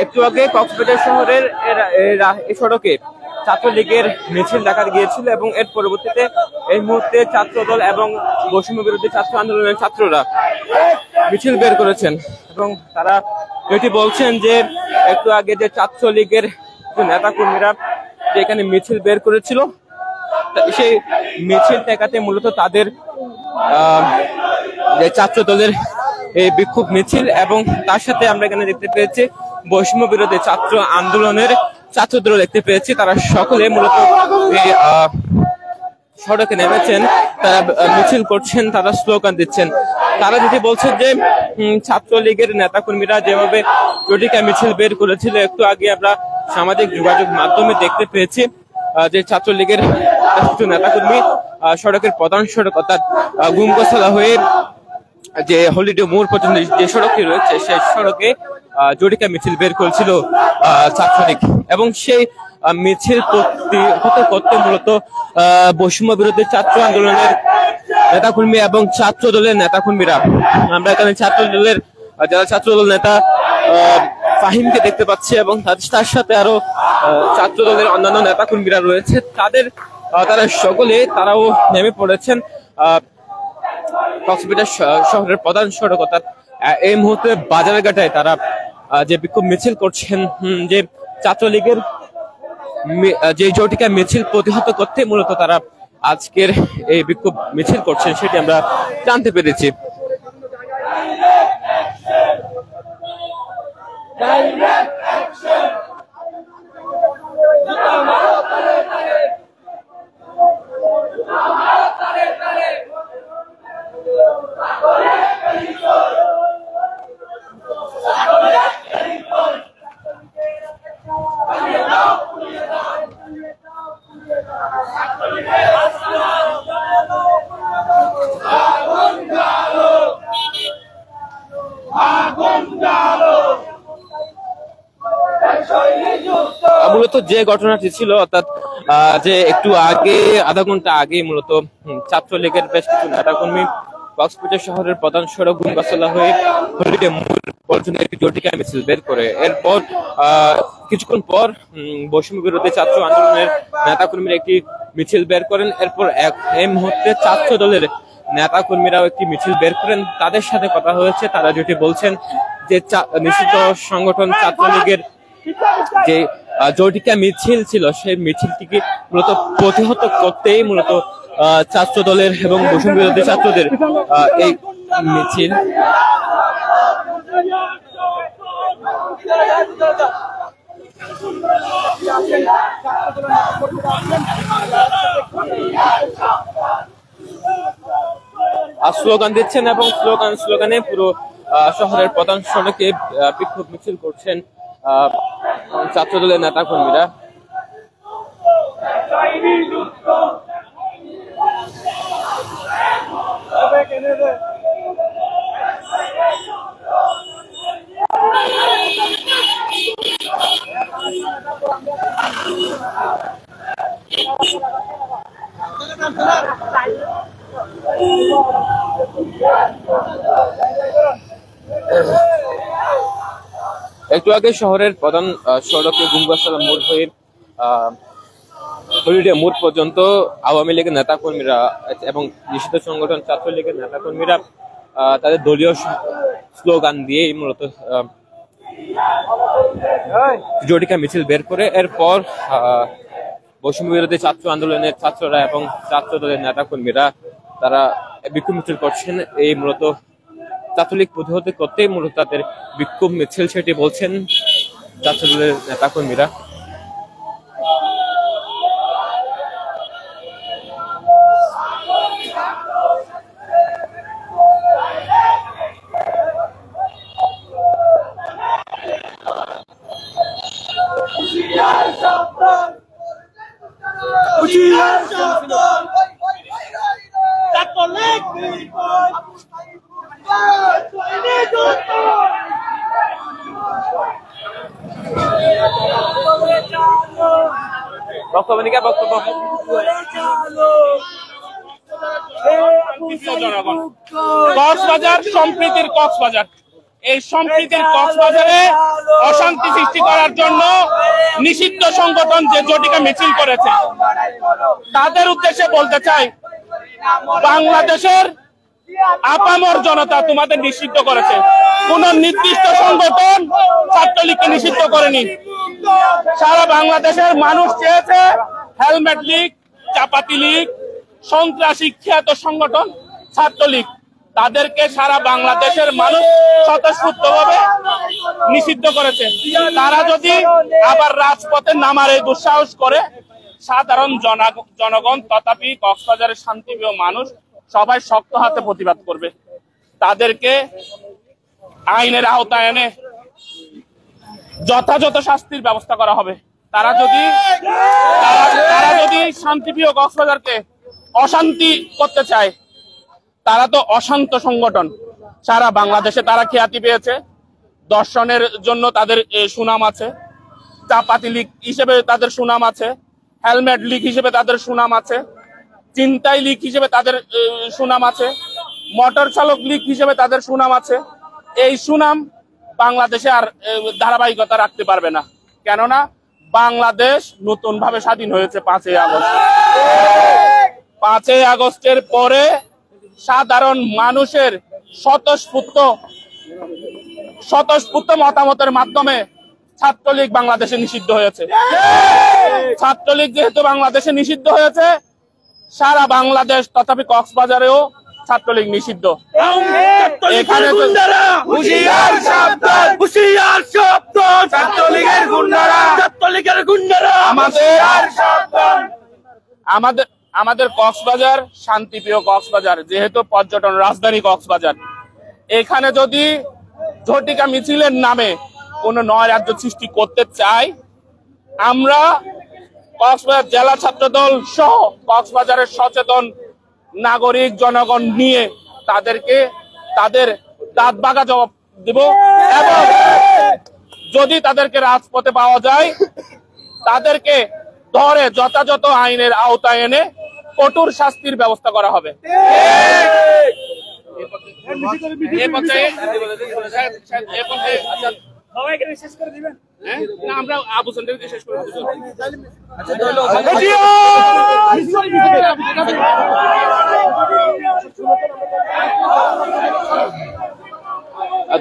একটু আগে কক্সবাজার শহরের সড়কে ছাত্রলীগের মিছিল দেখা গিয়েছিল এবং এর পরবর্তীতে এই মুহূর্তে ছাত্রদল এবং বৈষম্য বিরোধী ছাত্র আন্দোলনের ছাত্ররা মিছিল বের করেছেন এবং তারা এটি বলছেন যে একটু আগে যে ছাত্রলীগের নেতা কর্মীরা যে এখানে মিছিল বের করেছিল সেই মিছিল ঠেকাতে মূলত তাদের যে ছাত্র দলের এই বিক্ষোভ মিছিল এবং তার সাথে আমরা এখানে দেখতে পেয়েছি বৈষম্য বিরোধী ছাত্র আন্দোলনের ছাত্রদল দেখতে পেয়েছি। তারা সকলে মূলত এই সড়কে নেমেছেন, তারা মিছিল করছেন, তারা স্লোগান দিচ্ছেন। তারা যেটি বলছে যে ছাত্রলীগের নেতাকর্মীরা যেভাবে জটিকা মিছিল বের করেছিল, একটু আগে আমরা সামাজিক যোগাযোগ মাধ্যমে দেখতে পেয়েছি যে ছাত্রলীগের নেতাকর্মী সড়কের প্রধান সড়ক অর্থাৎ গুমগোসালা হয়ে যে হলিডে মোড় পর্যন্ত যে সড়কটি রয়েছে সেই সড়কে জটিকা মিছিল বের করেছিল ছাত্রলীগ এবং সেই মিছিল করতে মূলত বৈষম্য বিরোধী ছাত্র আন্দোলনের নেতাকর্মী এবং ছাত্র দলের নেতাকর্মীরা, আমরা এখানে ছাত্র দলের যারা ছাত্র দল নেতা ফাহিমকে দেখতে পাচ্ছি এবং তার সাথে আরো ছাত্র দলের অন্যান্য নেতাকর্মীরা রয়েছে, তারা সকলে তারাও নেমে পড়েছেন কক্সবাজার শহরের প্রধান সড়ক অর্থাৎ এই মুহূর্তে বাজারঘাটায় তারা যে বিক্ষোভ মিছিল করছেন, যে ছাত্রলীগের যে জটিকা মিছিল প্রতিহত করতে মূলত তারা আজকের এই বিক্ষোভ মিছিল করছেন সেটি আমরা জানতে পেরেছি। মূলত যে ঘটনাটি ছিল অর্থাৎ যে একটু আগে আধা ঘন্টা আগে মূলত ছাত্রলীগের বেশ কিছু নেতাকর্মী কক্সবাজার শহরের প্রধান সড়ক গুমগোসালা হয়ে হলিডে মোড় পর্যন্ত একটি জটিকা মিছিল বের করে, এরপর কিছুক্ষণ পর বৈষম্য বিরোধী ছাত্র আন্দোলনের নেতাকর্মীরা একটি মিছিল বের করেন। এরপর এই মুহূর্তে ছাত্র দলের নেতাকর্মীরাও একটি মিছিল বের করেন। তাদের সাথে কথা হয়েছে, তারা যেটি বলছেন যে নিষিদ্ধ সংগঠন ছাত্রলীগের যে জটিকা মিছিল ছিল সেই মিছিলটিকে মূলত প্রতিহত করতেই মূলত ছাত্র দলের এবং বৈষম্য বিরোধী ছাত্রদের এই মিছিল। স্লোগান দিচ্ছেন এবং স্লোগানে পুরো শহরের প্রধান সড়কে বিক্ষোভ মিছিল করছেন ছাত্র দলের নেতা কর্মীরা। একটু আগে শহরের প্রধান সড়কে গুমগোসালা মোড় হয়ে হলিডে মোড় পর্যন্ত আওয়ামী লীগের নেতা কর্মীরা এবং নিষিদ্ধ সংগঠন ছাত্রলীগের নেতা কর্মীরা তাদের দলীয় স্লোগান দিয়ে মূলত জটিকা মিছিল বের করে, এরপর বৈষম্য বিরোধী ছাত্র আন্দোলনের ছাত্ররা এবং ছাত্র দলের নেতা কর্মীরা তারা বিক্ষোভ মিছিল করছেন। এই মূলত ছাত্রলীগ প্রতিহত করতে মূলত তাদের বিক্ষোভ মিছিল সেটি বলছেন ছাত্র দলের নেতা কর্মীরা। কক্সবাজার সম্প্রীতির কক্সবাজার, এই সম্প্রীতির কক্সবাজারে অশান্তি সৃষ্টি করার জন্য নিষিদ্ধ সংগঠন যে জটিকা মিছিল করেছে তাদের উদ্দেশ্যে বলতে চাই, বাংলাদেশের আপামর জনতা তোমাদের নিষিদ্ধ করেছে, কোন নির্দিষ্ট সংগঠন ছাত্রলীগকে নিষিদ্ধ করেনি। সারা বাংলাদেশের মানুষ চেয়েছে হেলমেট লীগ, চাপাতি লীগ, সন্ত্রাসী খ্যাত সংগঠন ছাত্রলীগ, তাদেরকে সারা বাংলাদেশের মানুষ স্বতঃস্ফূর্তভাবে নিষিদ্ধ করেছে। তারা যদি আবার রাজপথে নামার এই দুঃসাহস করে, সাধারণ জনগণ তথাপি কক্সবাজারের শান্তিপ্রিয় মানুষ সবাই শক্ত হাতে প্রতিবাদ করবে। তাদেরকে আইনের আওতায় এনে যথাযথ শাস্তির ব্যবস্থা করা হবে। তারা যদি শান্তিপ্রিয় কক্সবাজারকে অশান্তি করতে চায়, তারা তো অশান্ত সংগঠন। সারা বাংলাদেশে তারা খ্যাতি পেয়েছে, দর্শনের জন্য তাদের সুনাম আছে, চাপাতি লীগ হিসেবে তাদের সুনাম আছে, হেলমেট লীগ হিসেবে তাদের সুনাম আছে, চিন্তাই লীগ হিসেবে তাদের সুনাম আছে, মোটর চালক লীগ হিসেবে তাদের সুনাম আছে। এই সুনাম বাংলাদেশে আর ধারাবাহিকতা রাখতে পারবে না, কেননা বাংলাদেশ নতুন ভাবে স্বাধীন হয়েছে 5ই আগস্ট। 5ই আগস্টের পরে সাধারণ মানুষের স্বতঃস্ফূর্ত মতামতের মাধ্যমে ছাত্রলীগ বাংলাদেশে নিষিদ্ধ হয়েছে। ছাত্রলীগ যেহেতু বাংলাদেশে নিষিদ্ধ হয়েছে, সারা বাংলাদেশ তথাপি কক্সবাজারেও ছাত্রলীগ নিষিদ্ধ। এখানে আমাদের কক্সবাজার শান্তিপ্রিয় কক্সবাজার, যেহেতু পর্যটন রাজধানী কক্সবাজার, এখানে যদি ঝটিকা মিছিলের নামে কোন নয় রাজ্য সৃষ্টি করতে চায়, আমরা কক্সবাজার জেলা ছাত্রদল সহ কক্সবাজারের সচেতন নাগরিক জনগণ নিয়ে তাদেরকে তাদের দাঁত ভাঙা জবাব দিব, এবং যদি তাদেরকে রাজপথে পাওয়া যায় তাদেরকে ধরে যথাযথ আইনের আওতায় এনে কঠোর শাস্তির ব্যবস্থা করা হবে। আমরা আবু সেন্টারকে শেষ করে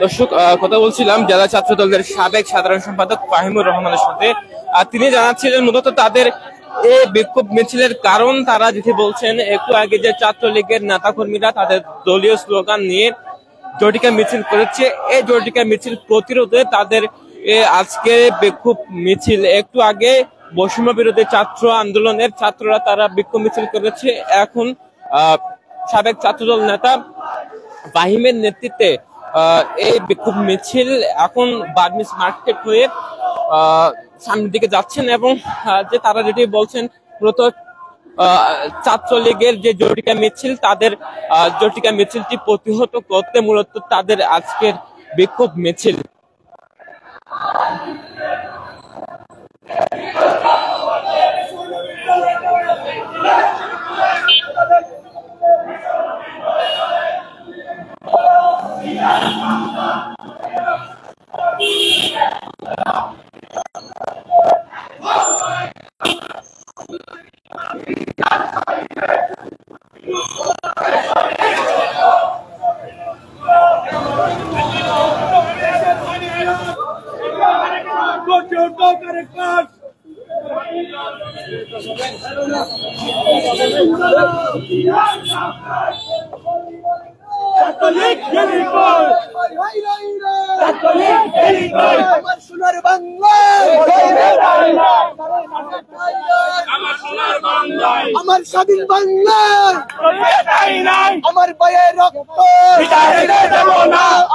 দর্শক, কথা বলছিলাম জেলা ছাত্র দলের সাবেক সাধারণ সম্পাদক ফাহিমুর রহমানের সাথে। তিনি জানাচ্ছিলেন মূলত তাদের এই বিক্ষোভ মিছিলের কারণ। তারা যেটি বলছেন, একটু আগে যে ছাত্রলীগের নেতাকর্মীরা তাদের দলীয় স্লোগান নিয়ে ঝটিকা মিছিল করেছে, এই ঝটিকা মিছিল প্রতিরোধে তাদের আজকে বিক্ষোভ মিছিল। একটু আগে বৈষম্য বিরোধী ছাত্র আন্দোলনের ছাত্ররা তারা বিক্ষোভ মিছিল করেছে। এখন সাবেক ছাত্রদল নেতা ফাহিমের নেতৃত্বে এই বিক্ষোভ মিছিল এখন বার্মিজ মার্কেট হয়ে সামনের দিকে যাচ্ছেন, এবং যে তারা যেটি বলছেন মূলত ছাত্রলীগের যে ঝটিকা মিছিল, তাদের ঝটিকা মিছিলটি প্রতিহত করতে মূলত তাদের আজকের বিক্ষোভ মিছিল। আমার স্বাধীন বাংলা, আমার ভাইয়ের রক্ত,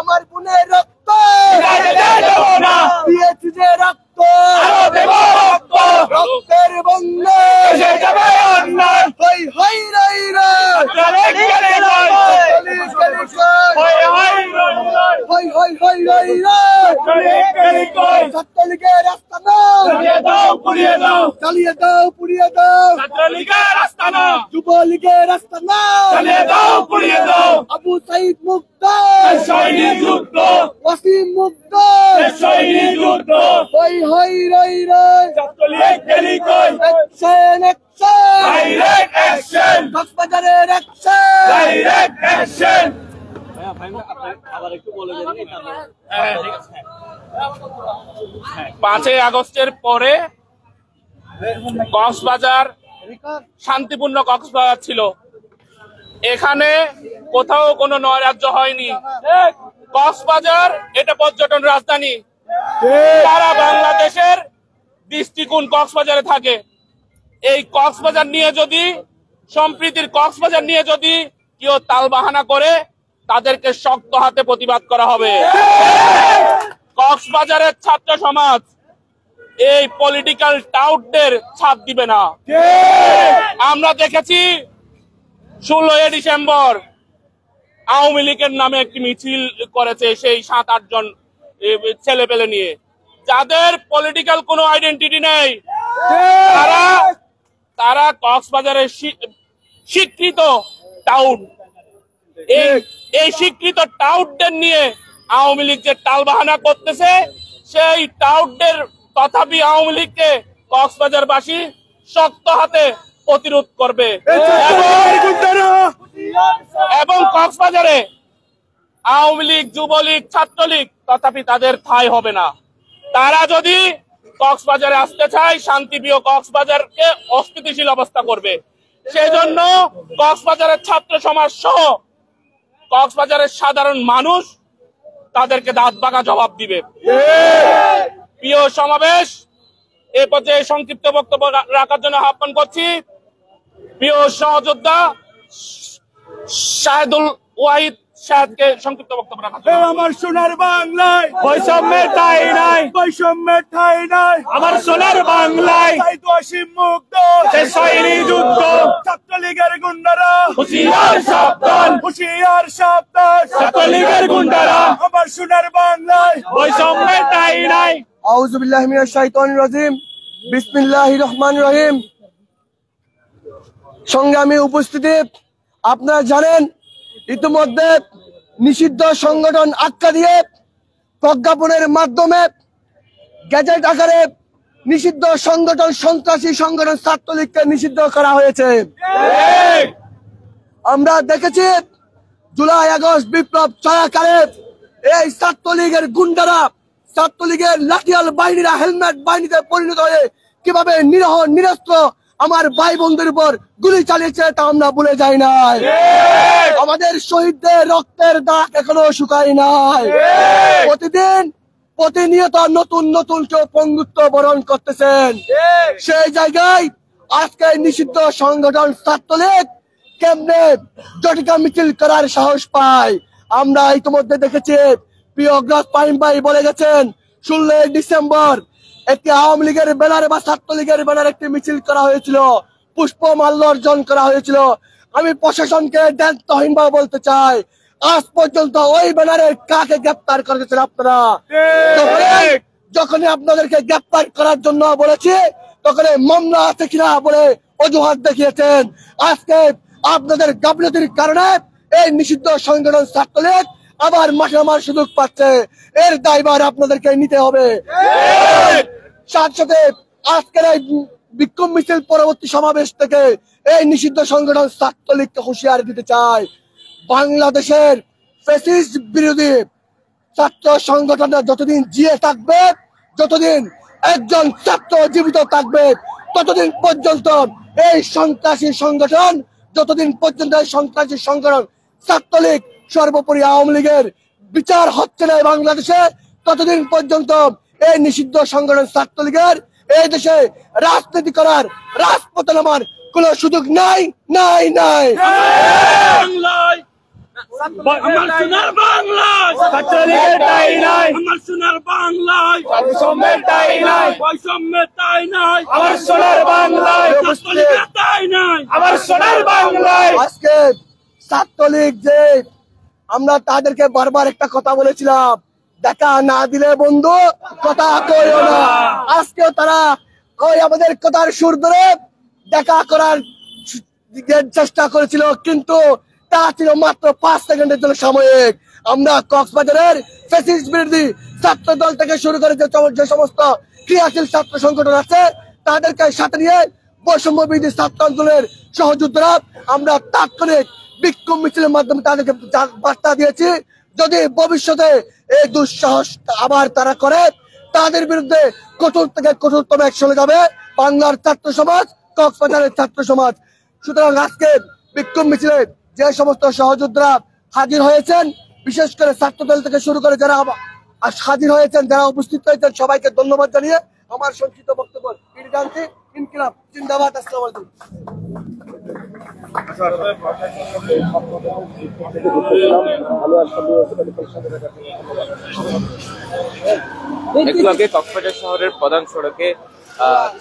আমার বোনের রক্ত দিয়েছি যে রক্ত, রক্তের বন্যা ছাত্রলীগের আস্তানা চালিয়ে দাও পুড়িয়ে দাও, চালিয়ে দাও পুড়িয়ে দাও ছাত্রলীগের আস্তানা যুবলীগের আস্তানা চালিয়ে দাও পুড়িয়ে দাও, আবু সাইদ মুক্ত সৈনিক যুদ্ধ, ওয়াসিম মুক্ত সৈনিক যুদ্ধ, হই হই রই রই ছাত্রলীগ গেলি কই, অ্যাকশন অ্যাকশন ডাইরেক্ট অ্যাকশন, কক্সবাজারের অ্যাকশন ডাইরেক্ট অ্যাকশন। 5ই আগস্টের পরে কক্সবাজার শান্তিপূর্ণ কক্সবাজার ছিল, এখানে কোথাও কোনো নৈরাজ্য হয়নি। কক্সবাজার এটা পর্যটন রাজধানী, সারা বাংলাদেশের দৃষ্টিকোণ কক্সবাজারে থাকে। এই কক্সবাজার নিয়ে যদি, সম্প্রীতির কক্সবাজার নিয়ে যদি কেউ তালবাহানা করে, তাদেরকে শক্ত হাতে প্রতিবাদ করা হবে। কক্সবাজারের ছাত্র সমাজ এই পলিটিক্যাল টাউটদের ছাপ দিবে না। আমরা দেখেছি 16 ডিসেম্বর আওয়ামী লীগের নামে একটি মিছিল করেছে সেই 7-8 জন ছেলে পেলে নিয়ে, যাদের পলিটিক্যাল কোনো আইডেন্টিটি নেই। তারা কক্সবাজারের স্বীকৃত টাউট, এই স্বীকৃত টাউটদের নিয়ে আওয়ামী লীগ যে টালবাহানা করতেছে, সেই টাউটদের তথাপি আওয়ামী লীগকে কক্সবাজারবাসী শক্ত হাতে প্রতিরোধ করবে এবং কক্সবাজারে আওয়ামী লীগ, যুবলীগ, ছাত্রলীগ তথাপি তাদের ঠাঁই হবে না। তারা যদি কক্সবাজারে আসতে চায়, শান্তিপ্রিয় কক্সবাজারকে অস্থিতিশীল অবস্থা করবে। সেজন্য কক্সবাজারের ছাত্র সমাজ সহ কক্সবাজারের সাধারণ মানুষ তাদেরকে দাঁত ভাঙা জবাব দিবে। প্রিয় সমাবেশ, এ পর্যায়ে সংক্ষিপ্ত বক্তব্য রাখার জন্য আহ্বান করছি প্রিয় সহযোদ্ধা শাহেদুল ওয়াহিদ সাহেবকে সংক্ষিপ্ত বক্তব্য রাখার জন্য। আমার সোনার বাংলায় বৈষম্যের ঠাঁই নাই, বৈষম্যের ঠাঁই নাই, আমার সোনার বাংলায় ওয়াসিম মুক্ত সৈনিক যুদ্ধ, ছাত্রলীগের গুন্ডারা হুঁশিয়ার সাবধান, হুঁশিয়ার সাবধান, ছাত্রলীগের গুন্ডারা আমার সোনার বাংলায় বৈষম্যের ঠাঁই নাই। আউযু বিল্লাহি মিনাশ শাইতানির রাজিম, বিসমিল্লাহির রহমানির রহিম। সংগ্রামী উপস্থিতি, আপনারা জানেন ইতিমধ্যে নিষিদ্ধ সংগঠন আখ্যা দিয়ে প্রজ্ঞাপনের মাধ্যমে গ্যাজেট আকারে নিষিদ্ধ সংগঠন, সন্ত্রাসী সংগঠন ছাত্রলীগকে নিষিদ্ধ করা হয়েছে। আমরা দেখেছি জুলাই আগস্ট বিপ্লব চলাকালে এই ছাত্রলীগের গুন্ডারা, ছাত্রলীগের লাঠিয়াল বাহিনীরা হেলমেট বাহিনীতে পরিণত হয়ে কিভাবে নিরহ নিরস্ত্র আমার ভাই বোনদের উপর গুলি চালিয়েছে তা আমরা ভুলে যাই নাই। আমাদের শহীদদের রক্তের দাগ এখনো শুকায় নাই। প্রতিনিয়ত নতুন নতুন কেউ পঙ্গুত্ব বরণ করতেছেন। সেই জায়গায় আজকে নিষিদ্ধ সংগঠন ছাত্রলীগ কেমনে জটিকা মিছিল করার সাহস পায়? আমরা ইতিমধ্যে দেখেছি প্রিয় অগ্রজ পাইম ভাই বলে গেছেন 16 ডিসেম্বর একটি আওয়ামী লীগের ব্যানারে বা ছাত্রলীগের ব্যানারে একটি মিছিল করা হয়েছিল, পুষ্পমাল্য অর্জন করা হয়েছিল। আমি প্রশাসনকে দায়িত্বহীন ভাবে বলতে চাই, আজ পর্যন্ত ওই ব্যানারে কাকে গ্রেপ্তার করেছেন আপনারা? যখনই আপনাদেরকে গ্রেপ্তার করার জন্য বলেছি তখন মামলা আছে কিনা বলে অজুহাত দেখিয়েছেন। আজকে আপনাদের গাফিলতির কারণে এই নিষিদ্ধ সংগঠন ছাত্রলীগ আবার মাঠে নামার সুযোগ পাচ্ছে। এর দায়ভার আপনাদেরকে নিতে হবে। সাথে সাথে আজকের এই বিক্ষোভ মিছিল পরবর্তী সমাবেশ থেকে এই নিষিদ্ধ সংগঠন ছাত্রলীগকে হুঁশিয়ারি দিতে চাই, বাংলাদেশের ফ্যাসিস্ট বিরোধী ছাত্র সংগঠনটা যতদিন জিয়ে থাকবে, যতদিন একজন ছাত্র জীবিত থাকবে, ততদিন পর্যন্ত এই সন্ত্রাসী সংগঠন, যতদিন পর্যন্ত এই সন্ত্রাসী সংগঠন ছাত্রলীগ, সর্বোপরি আওয়ামী লীগের বিচার হচ্ছে না বাংলাদেশে, ততদিন পর্যন্ত এই নিষিদ্ধ সংগঠন ছাত্রলীগের এই দেশে রাজনীতি করার, রাজপথে নামার কোন সুযোগ নাই নাই নাই। আমার সোনার বাংলায় ছাত্রলীগের ঠাঁই নাই, আমার সোনার বাংলায় বৈষম্যের ঠাঁই নাই, বৈষম্যের ঠাঁই নাই, আমার সোনার বাংলায় ছাত্রলীগের ঠাঁই নাই, আমার সোনার বাংলায়। আজকে ছাত্রলীগ যে আমরা তাদেরকে বারবার একটা কথা বলেছিলাম দেখা না দিলে বন্ধু কথা কইও না। আজকেও তারা ওই আমাদের কথার সুর ধরে দেখা করার চেষ্টা করেছিল, কিন্তু তা ছিল মাত্র 5 সেকেন্ডের জন্য সাময়িক। আমরা কক্সবাজারের ফ্যাসিস্ট বিরোধী ছাত্র দল থেকে শুরু করে যে সমস্ত ক্রিয়াশীল ছাত্র সংগঠন আছে তাদেরকে সাথে নিয়ে বৈষম্য বিরোধী ছাত্র আন্দোলনের সহযোদ্ধারা আমরা তাৎক্ষণিক বিক্ষোভ মিছিলের মাধ্যমে তাদেরকে বার্তা দিয়েছি, যদি ভবিষ্যতে এই দুঃসাহস আবার তারা করে তাদের বিরুদ্ধে কঠোর থেকে কঠোরতম অ্যাকশনে যাবে বাংলার ছাত্র সমাজ, কক্সবাজারের ছাত্র সমাজ। সুতরাং আজকে বিক্ষোভ মিছিলে যে সমস্ত সহযোদ্ধারা হাজির হয়েছেন, বিশেষ করে ছাত্র দল থেকে শুরু করে যারা হাজির হয়েছেন, যারা উপস্থিত হয়েছেন, সবাইকে ধন্যবাদ জানিয়ে আমার সংক্ষিপ্ত বক্তব্য জানছি। ইনকিলাব জিন্দাবাদ। আসসালামু আলাইকুম। একটু আগে কক্সবাজার শহরের প্রধান সড়কে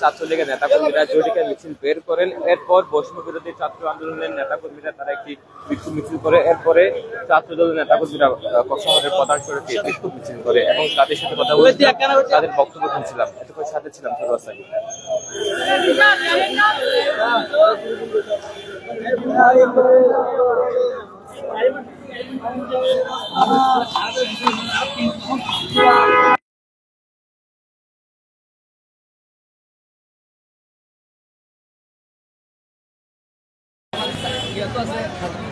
ছাত্রলীগের নেতাকর্মীরা জটিকা মিছিল বের করেন। এরপর বৈষম্য বিরোধী ছাত্র আন্দোলনের নেতাকর্মীরা তারা একটি বিক্ষোভ মিছিল করে। এরপরে ছাত্র দলের নেতাকর্মীরা শহরের প্রধান সড়কে বিক্ষোভ মিছিল করে এবং তাদের সাথে কথা বলতে তাদের বক্তব্য শুনছিলাম। এতক্ষণ সাথে ছিলাম ফিরোজ সাকিব। Iya tuh,